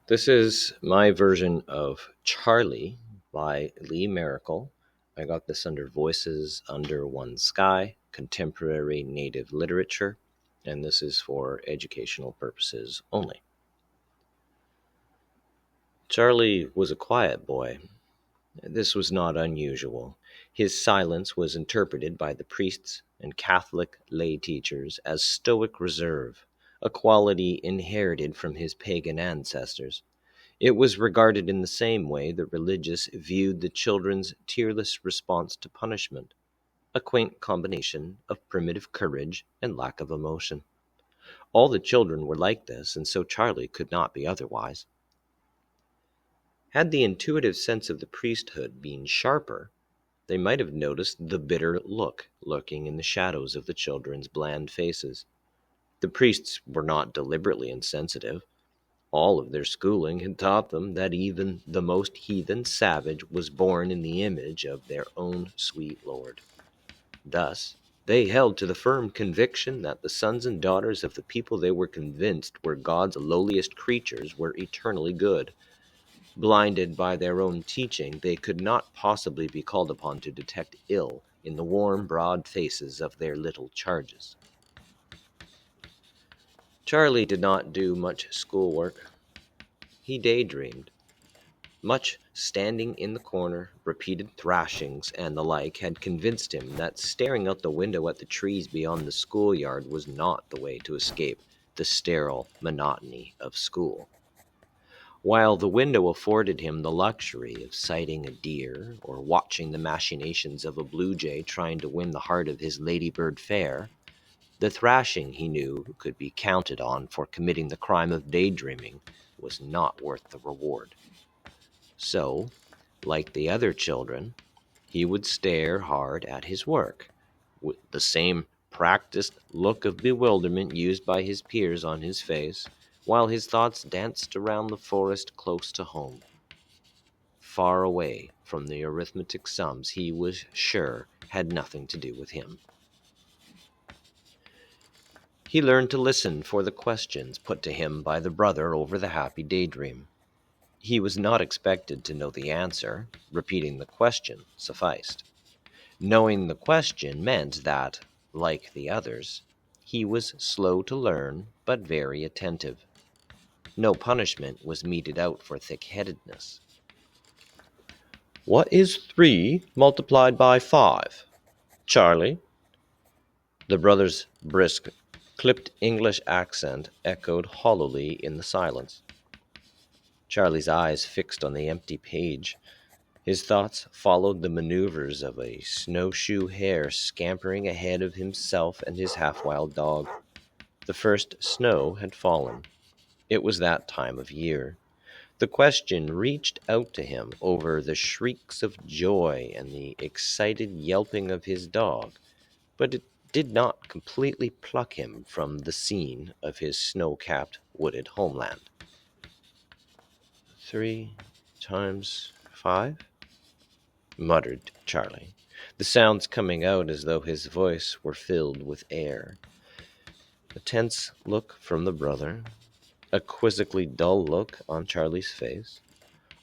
This is my version of Charlie by Lee Maracle. I got this under Voices Under One Sky, Contemporary Native Literature, and this is for educational purposes only. Charlie was a quiet boy. This was not unusual. His silence was interpreted by the priests and Catholic lay teachers as stoic reserve, a quality inherited from his pagan ancestors. It was regarded in the same way the religious viewed the children's tearless response to punishment, a quaint combination of primitive courage and lack of emotion. All the children were like this, and so Charlie could not be otherwise. Had the intuitive sense of the priesthood been sharper, they might have noticed the bitter look lurking in the shadows of the children's bland faces. The priests were not deliberately insensitive. All of their schooling had taught them that even the most heathen savage was born in the image of their own sweet Lord. Thus, they held to the firm conviction that the sons and daughters of the people they were convinced were God's lowliest creatures were eternally good. Blinded by their own teaching, they could not possibly be called upon to detect ill in the warm, broad faces of their little charges. Charlie did not do much schoolwork. He daydreamed. Much standing in the corner, repeated thrashings, and the like had convinced him that staring out the window at the trees beyond the schoolyard was not the way to escape the sterile monotony of school. While the window afforded him the luxury of sighting a deer or watching the machinations of a blue jay trying to win the heart of his ladybird fair, the thrashing he knew could be counted on for committing the crime of daydreaming was not worth the reward. So, like the other children, he would stare hard at his work, with the same practiced look of bewilderment used by his peers on his face, while his thoughts danced around the forest close to home, far away from the arithmetic sums he was sure had nothing to do with him. He learned to listen for the questions put to him by the brother over the happy daydream. He was not expected to know the answer. Repeating the question sufficed. Knowing the question meant that, like the others, he was slow to learn but very attentive. No punishment was meted out for thick-headedness. "What is 3 multiplied by 5, Charlie?" The brother's brisk, clipped English accent echoed hollowly in the silence. Charlie's eyes fixed on the empty page. His thoughts followed the maneuvers of a snowshoe hare scampering ahead of himself and his half-wild dog. The first snow had fallen. It was that time of year. The question reached out to him over the shrieks of joy and the excited yelping of his dog, but it did not completely pluck him from the scene of his snow-capped wooded homeland. 3 times 5? Muttered Charlie, the sounds coming out as though his voice were filled with air. A tense look from the brother, a quizzically dull look on Charlie's face.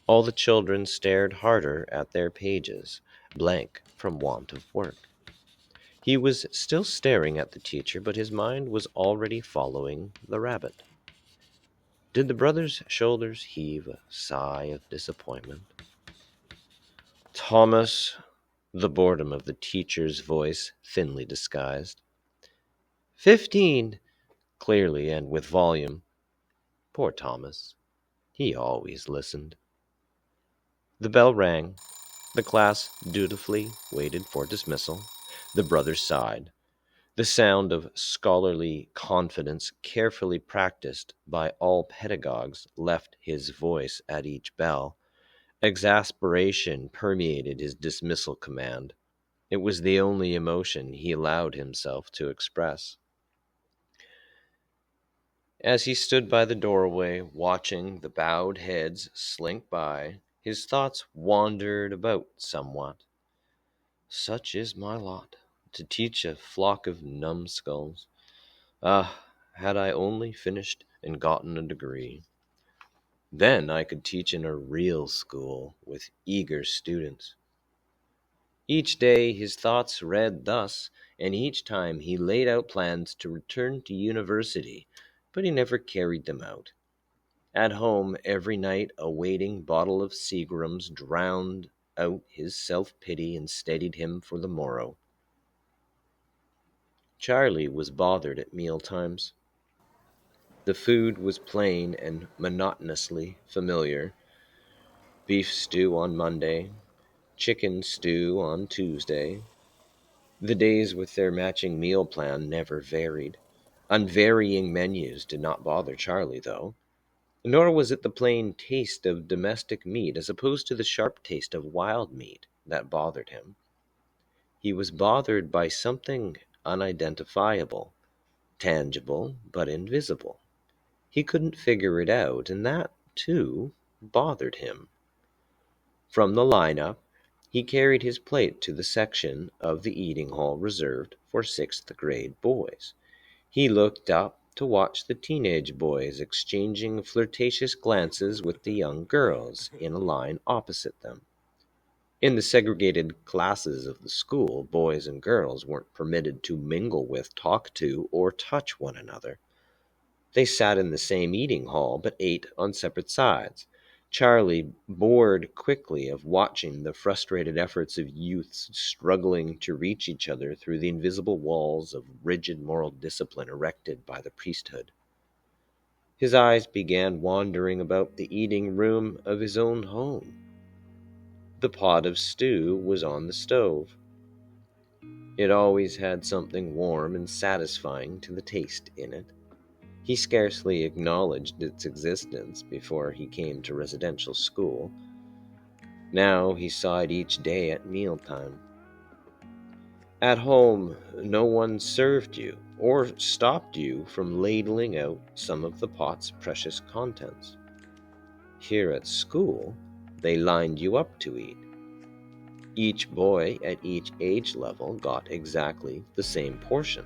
All the children stared harder at their pages, blank from want of work. He was still staring at the teacher, but his mind was already following the rabbit. Did the brother's shoulders heave a sigh of disappointment? "Thomas," the boredom of the teacher's voice thinly disguised. 15, clearly and with volume. Poor Thomas. He always listened. The bell rang. The class dutifully waited for dismissal. The brother sighed. The sound of scholarly confidence carefully practiced by all pedagogues left his voice at each bell. Exasperation permeated his dismissal command. It was the only emotion he allowed himself to express. As he stood by the doorway, watching the bowed heads slink by, his thoughts wandered about somewhat. Such is my lot, to teach a flock of numbskulls. Ah, had I only finished and gotten a degree. Then I could teach in a real school with eager students. Each day his thoughts read thus, and each time he laid out plans to return to university, but he never carried them out. At home, every night a waiting bottle of Seagram's drowned out his self-pity and steadied him for the morrow. Charlie was bothered at meal times. The food was plain and monotonously familiar. Beef stew on Monday, chicken stew on Tuesday. The days with their matching meal plan never varied. Unvarying menus did not bother Charlie, though. Nor was it the plain taste of domestic meat as opposed to the sharp taste of wild meat that bothered him. He was bothered by something unidentifiable, tangible but invisible. He couldn't figure it out, and that, too, bothered him. From the lineup, he carried his plate to the section of the eating hall reserved for sixth grade boys. He looked up to watch the teenage boys exchanging flirtatious glances with the young girls in a line opposite them. In the segregated classes of the school, boys and girls weren't permitted to mingle with, talk to, or touch one another. They sat in the same eating hall, but ate on separate sides. Charlie bored quickly of watching the frustrated efforts of youths struggling to reach each other through the invisible walls of rigid moral discipline erected by the priesthood. His eyes began wandering about the eating room of his own home. The pot of stew was on the stove. It always had something warm and satisfying to the taste in it. He scarcely acknowledged its existence before he came to residential school. Now he saw it each day at mealtime. At home, no one served you or stopped you from ladling out some of the pot's precious contents. Here at school, they lined you up to eat. Each boy at each age level got exactly the same portion.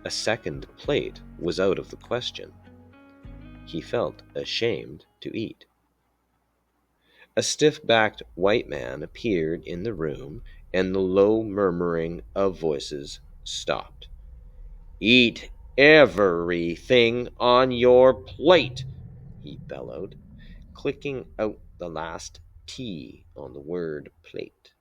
A second plate was out of the question. He felt ashamed to eat. A stiff-backed white man appeared in the room, and the low murmuring of voices stopped. "Eat everything on your plate," he bellowed, clicking out the last T on the word plate.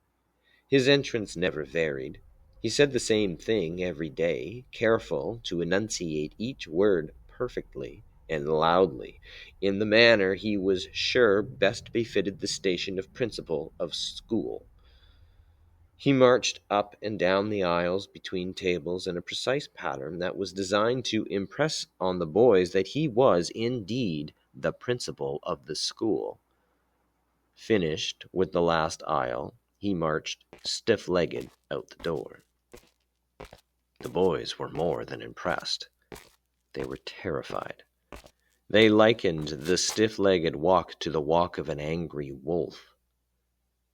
His entrance never varied. He said the same thing every day, careful to enunciate each word perfectly and loudly, in the manner he was sure best befitted the station of principal of school. He marched up and down the aisles between tables in a precise pattern that was designed to impress on the boys that he was indeed the principal of the school. Finished with the last aisle, he marched stiff-legged out the door. The boys were more than impressed. They were terrified. They likened the stiff-legged walk to the walk of an angry wolf.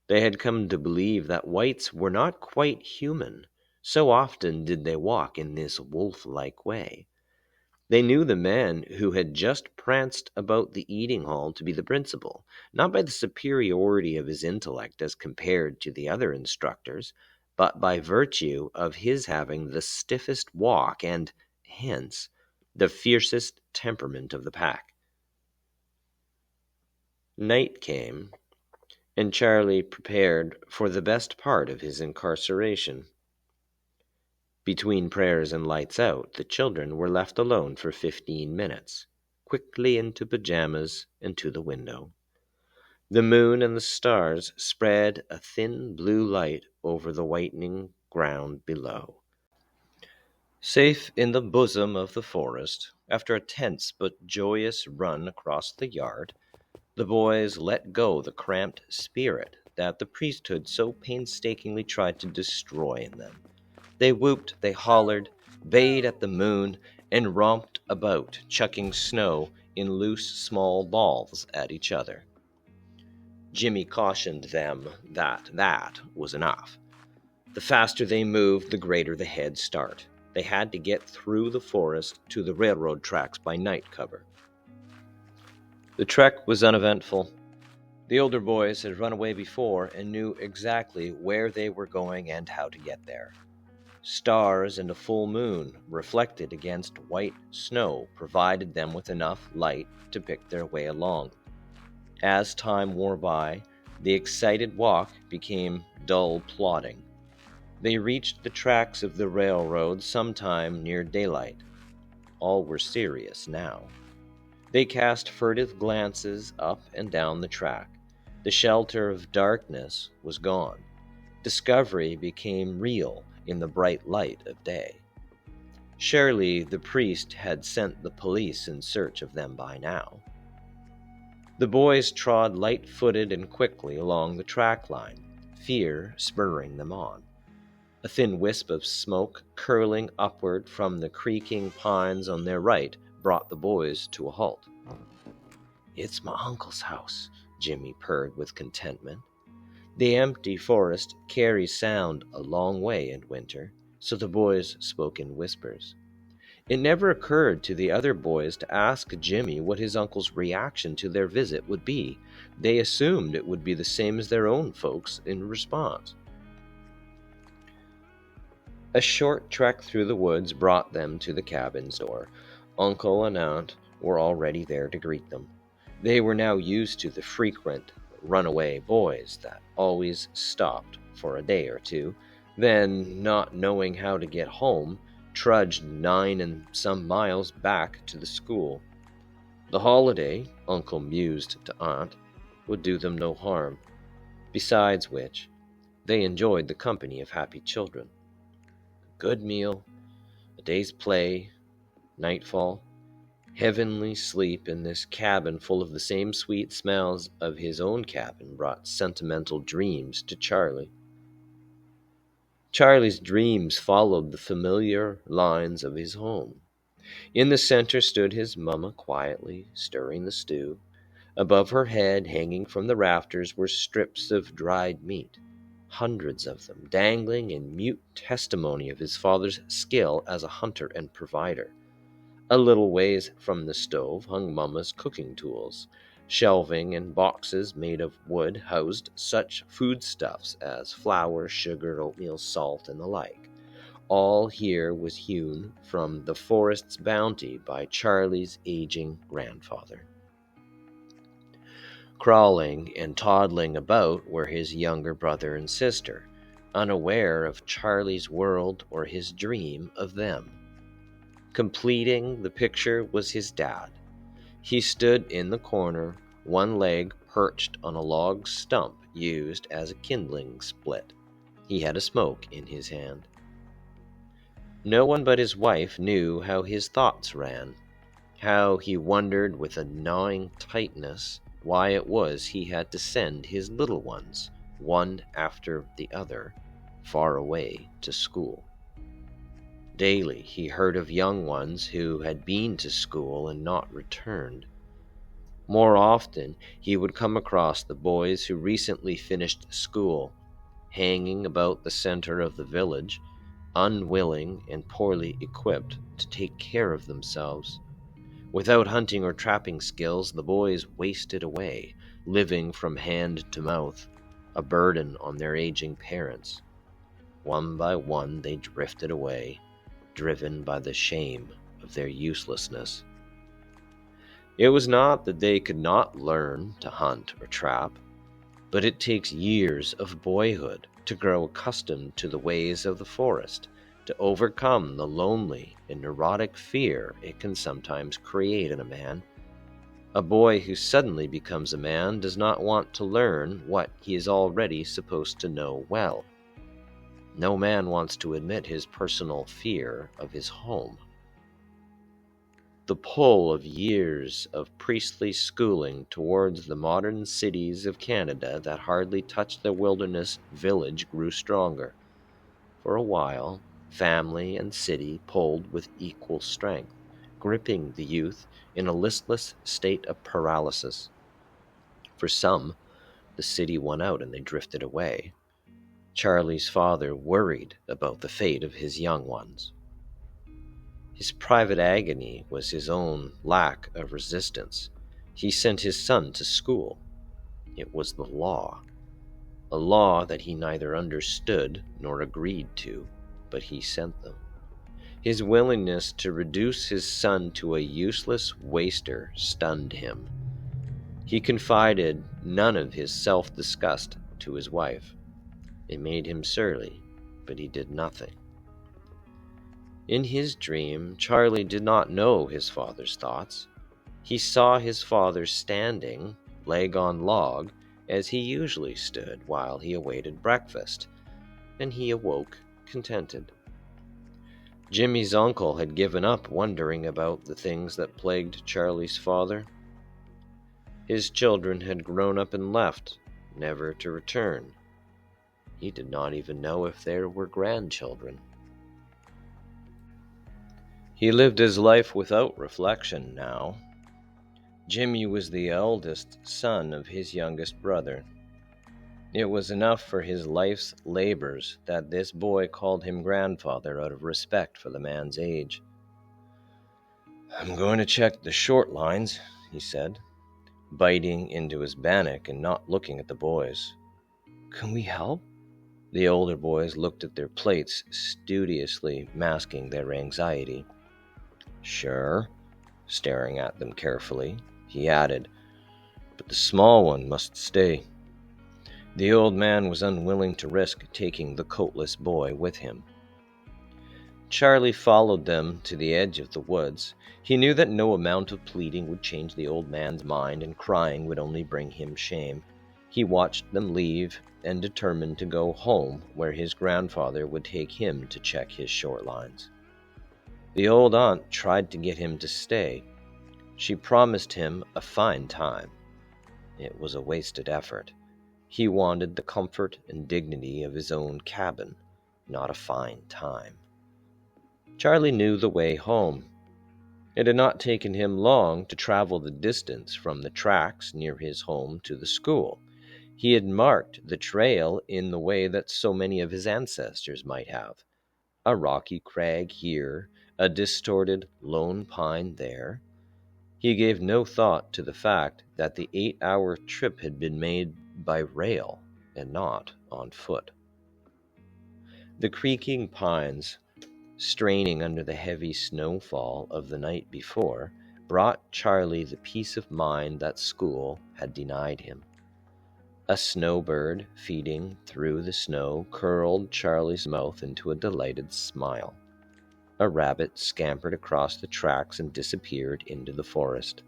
They had come to believe that whites were not quite human. So often did they walk in this wolf-like way. They knew the man who had just pranced about the eating hall to be the principal, not by the superiority of his intellect as compared to the other instructors, but by virtue of his having the stiffest walk and, hence, the fiercest temperament of the pack. Night came, and Charlie prepared for the best part of his incarceration. Between prayers and lights out, the children were left alone for 15 minutes, quickly into pajamas and to the window. The moon and the stars spread a thin blue light over the whitening ground below. Safe in the bosom of the forest, after a tense but joyous run across the yard, the boys let go the cramped spirit that the priesthood so painstakingly tried to destroy in them. They whooped, they hollered, bayed at the moon, and romped about, chucking snow in loose, small balls at each other. Jimmy cautioned them that was enough. The faster they moved, the greater the head start. They had to get through the forest to the railroad tracks by night cover. The trek was uneventful. The older boys had run away before and knew exactly where they were going and how to get there. Stars and a full moon reflected against white snow provided them with enough light to pick their way along. As time wore by, the excited walk became dull plodding. They reached the tracks of the railroad sometime near daylight. All were serious now. They cast furtive glances up and down the track. The shelter of darkness was gone. Discovery became real in the bright light of day. Surely the priest had sent the police in search of them by now. The boys trod light-footed and quickly along the track line, fear spurring them on. A thin wisp of smoke curling upward from the creaking pines on their right brought the boys to a halt. "It's my uncle's house," Jimmy purred with contentment. The empty forest carries sound a long way in winter, so the boys spoke in whispers. It never occurred to the other boys to ask Jimmy what his uncle's reaction to their visit would be. They assumed it would be the same as their own folks in response. A short trek through the woods brought them to the cabin's door. Uncle and aunt were already there to greet them. They were now used to the frequent runaway boys that always stopped for a day or two, then, not knowing how to get home, trudged 9 and some miles back to the school. The holiday, Uncle mused to Aunt, would do them no harm. Besides which, they enjoyed the company of happy children. A good meal, a day's play, nightfall, heavenly sleep in this cabin full of the same sweet smells of his own cabin brought sentimental dreams to Charlie. Charlie's dreams followed the familiar lines of his home. In the center stood his mama quietly stirring the stew. Above her head, hanging from the rafters, were strips of dried meat, hundreds of them, dangling in mute testimony of his father's skill as a hunter and provider. A little ways from the stove hung Mama's cooking tools. Shelving and boxes made of wood housed such foodstuffs as flour, sugar, oatmeal, salt, and the like. All here was hewn from the forest's bounty by Charlie's aging grandfather. Crawling and toddling about were his younger brother and sister, unaware of Charlie's world or his dream of them. Completing the picture was his dad. He stood in the corner, one leg perched on a log stump used as a kindling split. He had a smoke in his hand. No one but his wife knew how his thoughts ran, how he wondered with a gnawing tightness why it was he had to send his little ones, one after the other, far away to school. Daily he heard of young ones who had been to school and not returned. More often he would come across the boys who recently finished school, hanging about the center of the village, unwilling and poorly equipped to take care of themselves. Without hunting or trapping skills, the boys wasted away, living from hand to mouth, a burden on their aging parents. One by one they drifted away, driven by the shame of their uselessness. It was not that they could not learn to hunt or trap, but it takes years of boyhood to grow accustomed to the ways of the forest, to overcome the lonely and neurotic fear it can sometimes create in a man. A boy who suddenly becomes a man does not want to learn what he is already supposed to know well. No man wants to admit his personal fear of his home. The pull of years of priestly schooling towards the modern cities of Canada that hardly touched the wilderness village grew stronger. For a while, family and city pulled with equal strength, gripping the youth in a listless state of paralysis. For some, the city won out and they drifted away. Charlie's father worried about the fate of his young ones. His private agony was his own lack of resistance. He sent his son to school. It was the law, a law that he neither understood nor agreed to, but he sent them. His willingness to reduce his son to a useless waster stunned him. He confided none of his self-disgust to his wife. It made him surly, but he did nothing. In his dream, Charlie did not know his father's thoughts. He saw his father standing, leg on log, as he usually stood while he awaited breakfast, and he awoke contented. Jimmy's uncle had given up wondering about the things that plagued Charlie's father. His children had grown up and left, never to return. He did not even know if there were grandchildren. He lived his life without reflection now. Jimmy was the eldest son of his youngest brother. It was enough for his life's labors that this boy called him grandfather out of respect for the man's age. "I'm going to check the short lines," he said, biting into his bannock and not looking at the boys. "Can we help?" The older boys looked at their plates, studiously masking their anxiety. "Sure," staring at them carefully, he added, "but the small one must stay." The old man was unwilling to risk taking the coatless boy with him. Charlie followed them to the edge of the woods. He knew that no amount of pleading would change the old man's mind, and crying would only bring him shame. He watched them leave and determined to go home, where his grandfather would take him to check his short lines. The old aunt tried to get him to stay. She promised him a fine time. It was a wasted effort. He wanted the comfort and dignity of his own cabin, not a fine time. Charlie knew the way home. It had not taken him long to travel the distance from the tracks near his home to the school. He had marked the trail in the way that so many of his ancestors might have. A rocky crag here, a distorted lone pine there. He gave no thought to the fact that the 8-hour trip had been made by rail and not on foot. The creaking pines, straining under the heavy snowfall of the night before, brought Charlie the peace of mind that school had denied him. A snowbird feeding through the snow curled Charlie's mouth into a delighted smile. A rabbit scampered across the tracks and disappeared into the forest.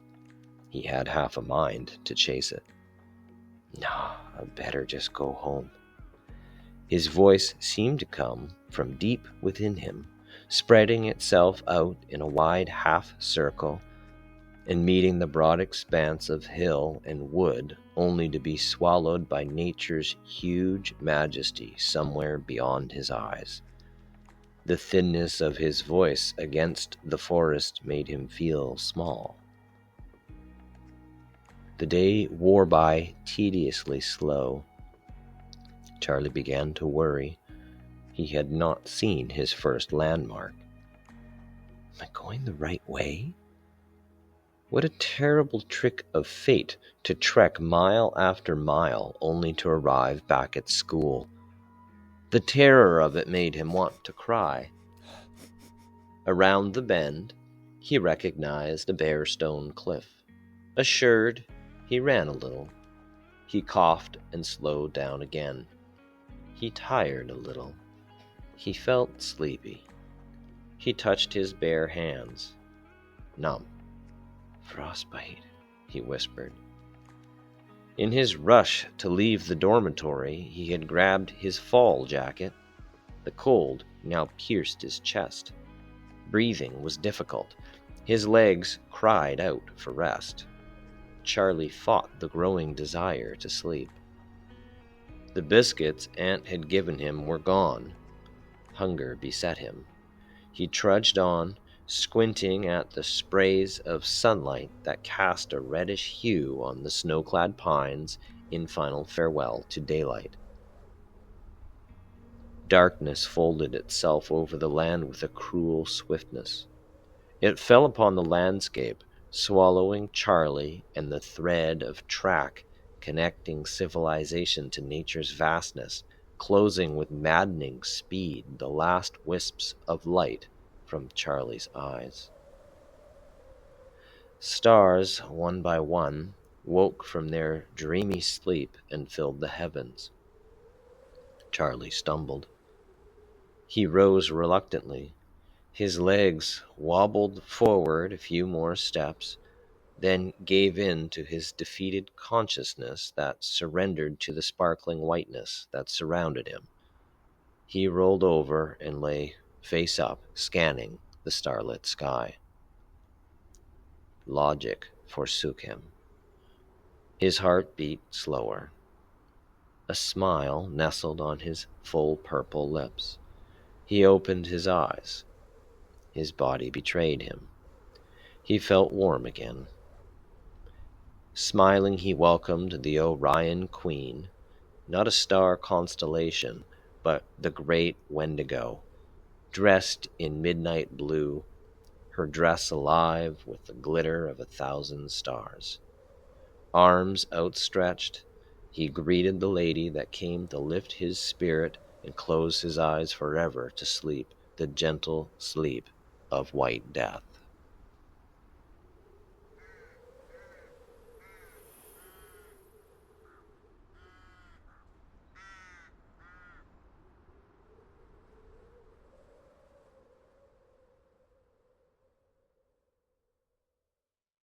He had half a mind to chase it. "No, I better just go home." His voice seemed to come from deep within him, spreading itself out in a wide half circle and meeting the broad expanse of hill and wood, only to be swallowed by nature's huge majesty somewhere beyond his eyes. The thinness of his voice against the forest made him feel small. The day wore by tediously slow. Charlie began to worry. He had not seen his first landmark. Am I going the right way? What a terrible trick of fate to trek mile after mile only to arrive back at school. The terror of it made him want to cry. Around the bend, he recognized a bare stone cliff. Assured, he ran a little. He coughed and slowed down again. He tired a little. He felt sleepy. He touched his bare hands. Numb. "Frostbite," he whispered. In his rush to leave the dormitory, he had grabbed his fall jacket. The cold now pierced his chest. Breathing was difficult. His legs cried out for rest. Charlie fought the growing desire to sleep. The biscuits Aunt had given him were gone. Hunger beset him. He trudged on, squinting at the sprays of sunlight that cast a reddish hue on the snow-clad pines in final farewell to daylight. Darkness folded itself over the land with a cruel swiftness. It fell upon the landscape, swallowing Charlie and the thread of track connecting civilization to nature's vastness, closing with maddening speed the last wisps of light from Charlie's eyes. Stars, one by one, woke from their dreamy sleep and filled the heavens. Charlie stumbled. He rose reluctantly. His legs wobbled forward a few more steps, then gave in to his defeated consciousness that surrendered to the sparkling whiteness that surrounded him. He rolled over and lay face up, scanning the starlit sky. Logic forsook him. His heart beat slower. A smile nestled on his full purple lips. He opened his eyes. His body betrayed him. He felt warm again. Smiling, he welcomed the Orion Queen, not a star constellation, but the great Wendigo, dressed in midnight blue, her dress alive with the glitter of 1,000 stars. Arms outstretched, he greeted the lady that came to lift his spirit and close his eyes forever to sleep, the gentle sleep of white death.